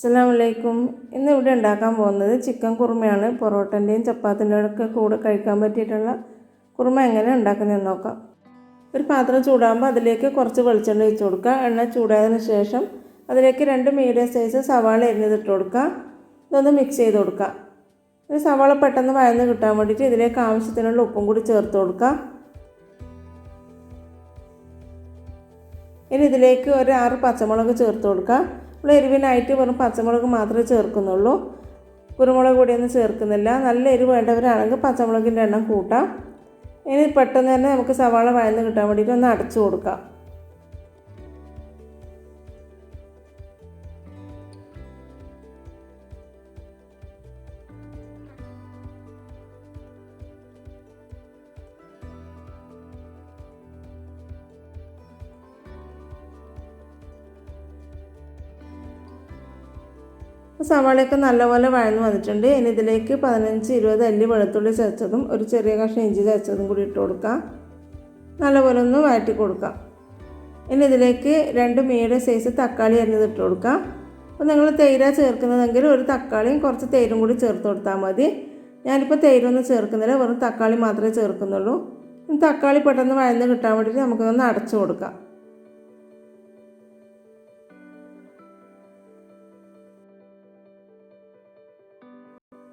അസ്സലാമലൈക്കും. ഇന്ന് ഇവിടെ ഉണ്ടാക്കാൻ പോകുന്നത് ചിക്കൻ കുറുമയാണ്. പൊറോട്ടൻ്റെയും ചപ്പാത്തിൻ്റെയും ഒക്കെ കൂടെ കഴിക്കാൻ പറ്റിയിട്ടുള്ള കുറുമ എങ്ങനെ ഉണ്ടാക്കുന്നതെന്ന് നോക്കാം. ഒരു പാത്രം ചൂടാകുമ്പോൾ അതിലേക്ക് കുറച്ച് വെളിച്ചെണ്ണ ഒഴിച്ച് കൊടുക്കുക. എണ്ണ ചൂടായതിനു ശേഷം അതിലേക്ക് 2 മീഡിയം സൈസ് സവാള അരിഞ്ഞിട്ട് കൊടുക്കുക. ഇതൊന്ന് മിക്സ് ചെയ്ത് കൊടുക്കുക. ഒരു സവാള പെട്ടെന്ന് വഴന്ന് കിട്ടാൻ വേണ്ടിയിട്ട് ഇതിലേക്ക് ആവശ്യത്തിനുള്ള ഉപ്പും കൂടി ചേർത്ത് കൊടുക്കുക. ഇനി ഇതിലേക്ക് ഒരു 6 പച്ചമുളക് ചേർത്ത് കൊടുക്കുക. നമ്മൾ എരിവിനായിട്ട് വെറും പച്ചമുളക് മാത്രമേ ചേർക്കുന്നുള്ളൂ, കുരുമുളക് പൊടിയൊന്നും ചേർക്കുന്നില്ല. നല്ല എരിവ് വേണ്ടവരാണെങ്കിൽ പച്ചമുളകിൻ്റെ എണ്ണം കൂട്ടാം. ഇനി പെട്ടെന്ന് തന്നെ നമുക്ക് സവാള വഴന്ന് കിട്ടാൻ വേണ്ടിയിട്ട് ഒന്ന് അടച്ചു കൊടുക്കാം. സവാളയൊക്കെ നല്ലപോലെ വഴന്ന് വന്നിട്ടുണ്ട്. ഇനി ഇതിലേക്ക് 15-20 അല്ലി വെളുത്തുള്ളി ചതച്ചതും ഒരു ചെറിയ കഷ്ണം ഇഞ്ചി ചതച്ചതും കൂടി ഇട്ട് കൊടുക്കാം. നല്ലപോലെ ഒന്ന് വഴറ്റി കൊടുക്കാം. ഇനി ഇതിലേക്ക് 2 മീഡിയം സൈസ് തക്കാളി അരിഞ്ഞത് ഇട്ട് കൊടുക്കാം. അപ്പോൾ നിങ്ങൾ തൈര ചേർക്കുന്നതെങ്കിൽ ഒരു തക്കാളിയും കുറച്ച് തൈരും കൂടി ചേർത്ത് കൊടുത്താൽ മതി. ഞാനിപ്പോൾ തൈരൊന്നും ചേർക്കുന്നില്ല, വെറും തക്കാളി മാത്രമേ ചേർക്കുന്നുള്ളൂ. തക്കാളി പെട്ടെന്ന് വഴന്ന് കിട്ടാൻ വേണ്ടിയിട്ട് നമുക്കൊന്ന് അടച്ചു കൊടുക്കാം.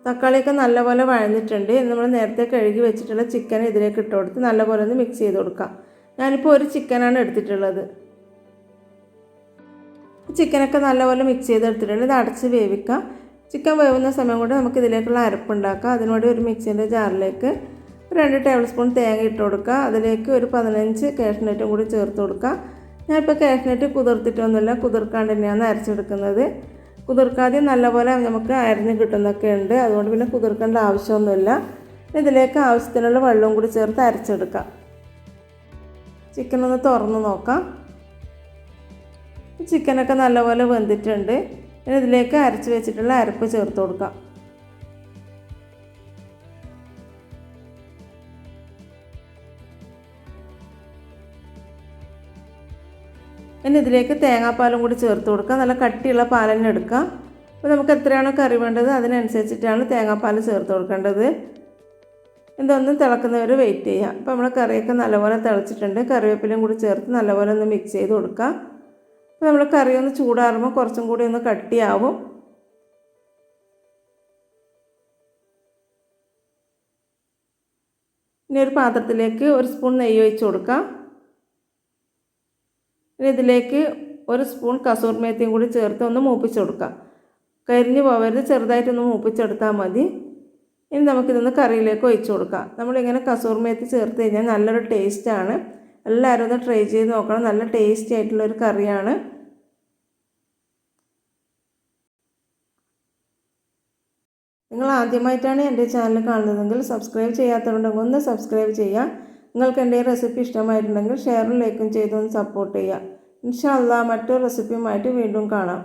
തക്കാളിയൊക്കെ നല്ലപോലെ വഴന്നിട്ടുണ്ട്. നമ്മൾ നേരത്തെ കഴുകി വെച്ചിട്ടുള്ള ചിക്കൻ ഇതിലേക്ക് ഇട്ട് കൊടുത്ത് നല്ലപോലെ ഒന്ന് മിക്സ് ചെയ്ത് കൊടുക്കാം. ഞാനിപ്പോൾ ഒരു ചിക്കനാണ് എടുത്തിട്ടുള്ളത്. ചിക്കനൊക്കെ നല്ലപോലെ മിക്സ് ചെയ്തെടുത്തിട്ടുണ്ട്. ഇത് അടച്ച് വേവിക്കാം. ചിക്കൻ വേവുന്ന സമയം കൊണ്ട് നമുക്ക് ഇതിലേക്കുള്ള അരപ്പുണ്ടാക്കാം. അതിനോട് ഒരു മിക്സിൻ്റെ ജാറിലേക്ക് 2 ടേബിൾ സ്പൂൺ തേങ്ങ ഇട്ട് കൊടുക്കുക. അതിലേക്ക് ഒരു 15 കാഷ്നട്ടും കൂടി ചേർത്ത് കൊടുക്കുക. ഞാനിപ്പോൾ കാഷ്നട്ട് കുതിർത്തിട്ടൊന്നുമില്ല, കുതിർക്കാണ്ട് തന്നെയാണ് അരച്ചെടുക്കുന്നത്. കുതിർക്കാതെ നല്ലപോലെ നമുക്ക് അരിഞ്ഞ് കിട്ടുന്നൊക്കെ ഉണ്ട്, അതുകൊണ്ട് പിന്നെ കുതിർക്കേണ്ട ആവശ്യമൊന്നുമില്ല. ഇതിലേക്ക് ആവശ്യത്തിനുള്ള വെള്ളവും കൂടി ചേർത്ത് അരച്ചെടുക്കാം. ചിക്കൻ ഒന്ന് തുറന്ന് നോക്കാം. ചിക്കനൊക്കെ നല്ലപോലെ വെന്തിട്ടുണ്ട്. ഇനി ഇതിലേക്ക് അരച്ച് വെച്ചിട്ടുള്ള അരപ്പ് ചേർത്ത് കൊടുക്കാം. ഇനി ഇതിലേക്ക് തേങ്ങാപ്പാലും കൂടി ചേർത്ത് കൊടുക്കുക. നല്ല കട്ടിയുള്ള പാൽ തന്നെ എടുക്കാം. അപ്പോൾ നമുക്ക് എത്രയാണോ കറി വേണ്ടത് അതിനനുസരിച്ചിട്ടാണ് തേങ്ങാപ്പാൽ ചേർത്ത് കൊടുക്കേണ്ടത്. ഇതൊന്നും തിളക്കുന്നവരെ വെയിറ്റ് ചെയ്യാം. അപ്പോൾ നമ്മൾ കറിയൊക്കെ നല്ലപോലെ തിളച്ചിട്ടുണ്ട്. കറിവേപ്പിലയും കൂടി ചേർത്ത് നല്ലപോലെ ഒന്ന് മിക്സ് ചെയ്ത് കൊടുക്കാം. അപ്പോൾ നമ്മൾ കറി ഒന്ന് ചൂടാറുമ്പോൾ കുറച്ചും കൂടി ഒന്ന് കട്ടിയാവും. ഇനി ഒരു പാത്രത്തിലേക്ക് 1 സ്പൂൺ നെയ്യ് ഒഴിച്ച് കൊടുക്കാം. ഇനി ഇതിലേക്ക് 1 സ്പൂൺ കസൂർ മേത്തിയും കൂടി ചേർത്ത് ഒന്ന് മൂപ്പിച്ച് കൊടുക്കാം. കരിഞ്ഞു പോകരുത്, ചെറുതായിട്ടൊന്ന് മൂപ്പിച്ചെടുത്താൽ മതി. ഇനി നമുക്കിതൊന്ന് കറിയിലേക്ക് ഒഴിച്ച് കൊടുക്കാം. നമ്മളിങ്ങനെ കസൂർ മേത്തി ചേർത്ത് കഴിഞ്ഞാൽ നല്ലൊരു ടേസ്റ്റാണ്. എല്ലാവരും ഒന്ന് ട്രൈ ചെയ്ത് നോക്കണം. നല്ല ടേസ്റ്റി ആയിട്ടുള്ളൊരു കറിയാണ്. നിങ്ങൾ ആദ്യമായിട്ടാണ് എൻ്റെ ചാനൽ കാണുന്നതെങ്കിൽ സബ്സ്ക്രൈബ് ചെയ്യാത്തതുണ്ടെങ്കിൽ ഒന്ന് സബ്സ്ക്രൈബ് ചെയ്യുക. നിങ്ങൾക്ക് എൻ്റെ റെസിപ്പി ഇഷ്ടമായിട്ടുണ്ടെങ്കിൽ ഷെയറും ലൈക്കും ചെയ്തൊന്ന് സപ്പോർട്ട് ചെയ്യുക. ഇൻഷാ അല്ലാഹ് മറ്റൊരു റെസിപ്പിയുമായിട്ട് വീണ്ടും കാണാം.